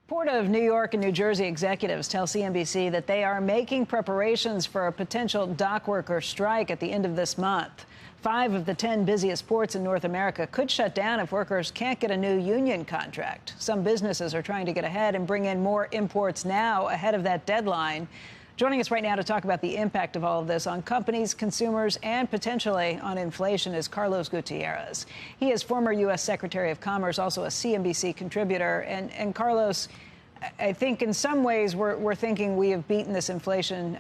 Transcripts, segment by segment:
Port of New York and New Jersey executives tell CNBC that they are making preparations for a potential dock worker strike at the end of this month. 5 of the 10 busiest ports in North America could shut down if workers can't get a new union contract. Some businesses are trying to get ahead and bring in more imports now ahead of that deadline. Joining us right now to talk about the impact of all of this on companies, consumers, and potentially on inflation is Carlos Gutierrez. He is former U.S. Secretary of Commerce, also a CNBC contributor. And Carlos, I think in some ways we're thinking we have beaten this inflation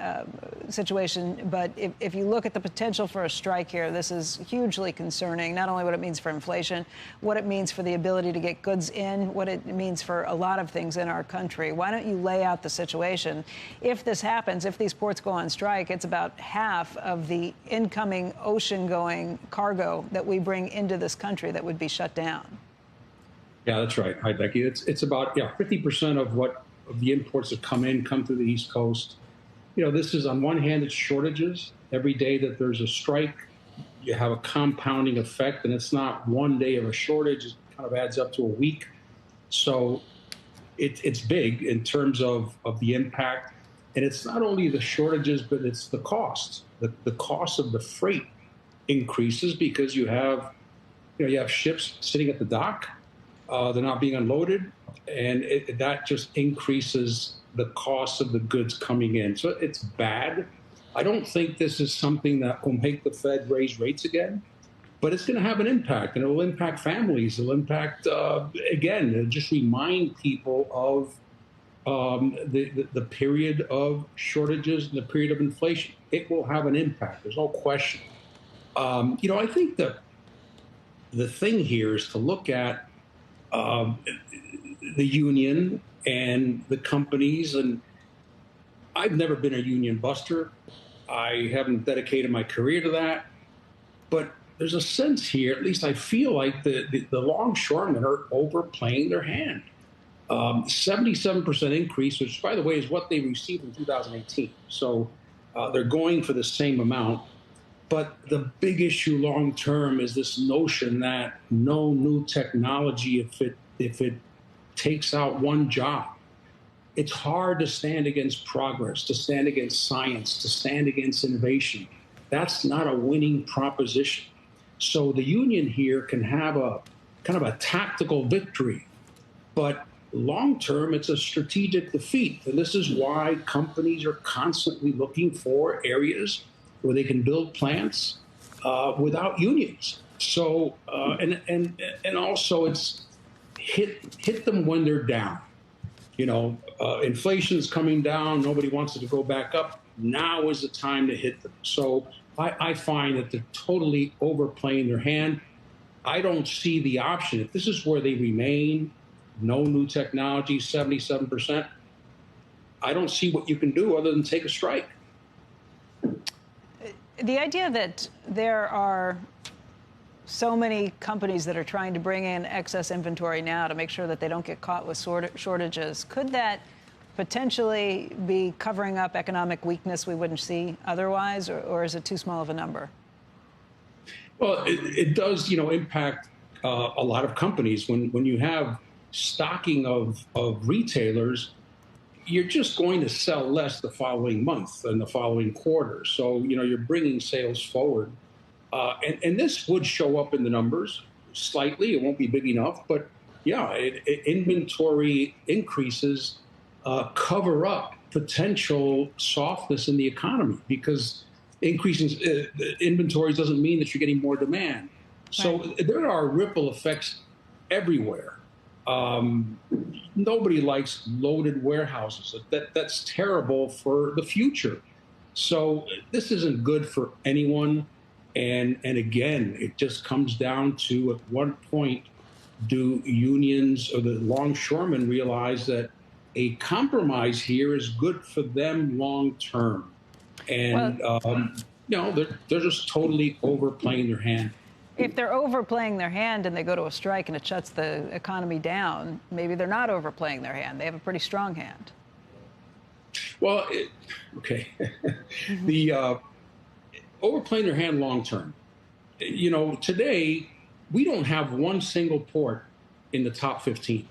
situation. But if you look at the potential for a strike here, this is hugely concerning, not only what it means for inflation, what it means for the ability to get goods in, what it means for a lot of things in our country. Why don't you lay out the situation? If this happens, if these ports go on strike, it's about half of the incoming ocean-going cargo that we bring into this country that would be shut down. Yeah, that's right. Hi, Becky. It's about 50% of the imports that come through the East Coast. You know, this is on one hand, it's shortages. Every day that there's a strike, you have a compounding effect, and it's not one day of a shortage. It kind of adds up to a week. So it's big in terms of the impact. And it's not only the shortages, but it's the cost. The cost of the freight increases because you have ships sitting at the dock. They're not being unloaded, and that just increases the cost of the goods coming in. So it's bad. I don't think this is something that will make the Fed raise rates again, but it's going to have an impact, and it will impact families. It'll impact, again, it'll just remind people of the period of shortages and the period of inflation. It will have an impact. There's no question. I think the thing here is to look at the union and the companies, and I've never been a union buster. I haven't dedicated my career to that, but there's a sense here, at least I feel like the longshoremen are overplaying their hand. 77% increase, which by the way is what they received in 2018. So they're going for the same amount. But the big issue long term is this notion that no new technology, if it takes out one job, it's hard to stand against progress, to stand against science, to stand against innovation. That's not a winning proposition. So the union here can have a kind of a tactical victory, but long term, it's a strategic defeat. And this is why companies are constantly looking for areas where they can build plants without unions. So and also it's hit them when they're down. Inflation's coming down. Nobody wants it to go back up. Now is the time to hit them. So I find that they're totally overplaying their hand. I don't see the option. If this is where they remain, no new technology, 77%, I don't see what you can do other than take a strike. The idea that there are so many companies that are trying to bring in excess inventory now to make sure that they don't get caught with shortages, could that potentially be covering up economic weakness we wouldn't see otherwise, or is it too small of a number? Well, it does, impact a lot of companies. When you have stocking of retailers, you're just going to sell less the following month and the following quarter. So, you're bringing sales forward. And this would show up in the numbers slightly. It won't be big enough. But, inventory increases cover up potential softness in the economy, because increasing inventories doesn't mean that you're getting more demand. So there are ripple effects everywhere. Nobody likes loaded warehouses. That's terrible for the future. So this isn't good for anyone. And again, it just comes down to, at what point do unions or the longshoremen realize that a compromise here is good for them long term? And, they're just totally overplaying their hand. If they're overplaying their hand and they go to a strike and it shuts the economy down, maybe they're not overplaying their hand. They have a pretty strong hand. Well, okay. The overplaying their hand long term. Today, we don't have one single port in the top 15.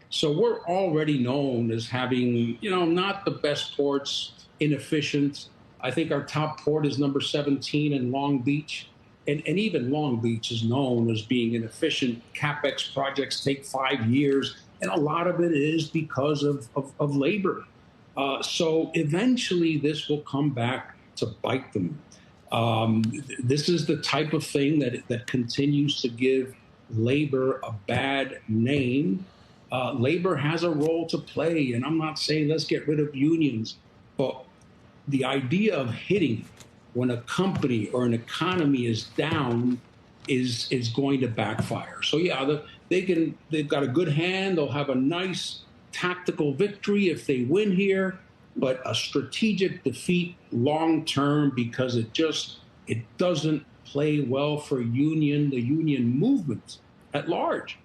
So we're already known as having, not the best ports, inefficient. I think our top port is number 17 in Long Beach. And even Long Beach is known as being inefficient. CapEx projects take 5 years, and a lot of it is because of labor. So eventually this will come back to bite them. This is the type of thing that continues to give labor a bad name. Labor has a role to play, and I'm not saying let's get rid of unions, but the idea of hitting when a company or an economy is down is going to backfire. So yeah, they've got a good hand. They'll have a nice tactical victory if they win here, but a strategic defeat long term, because it doesn't play well for the union movement at large.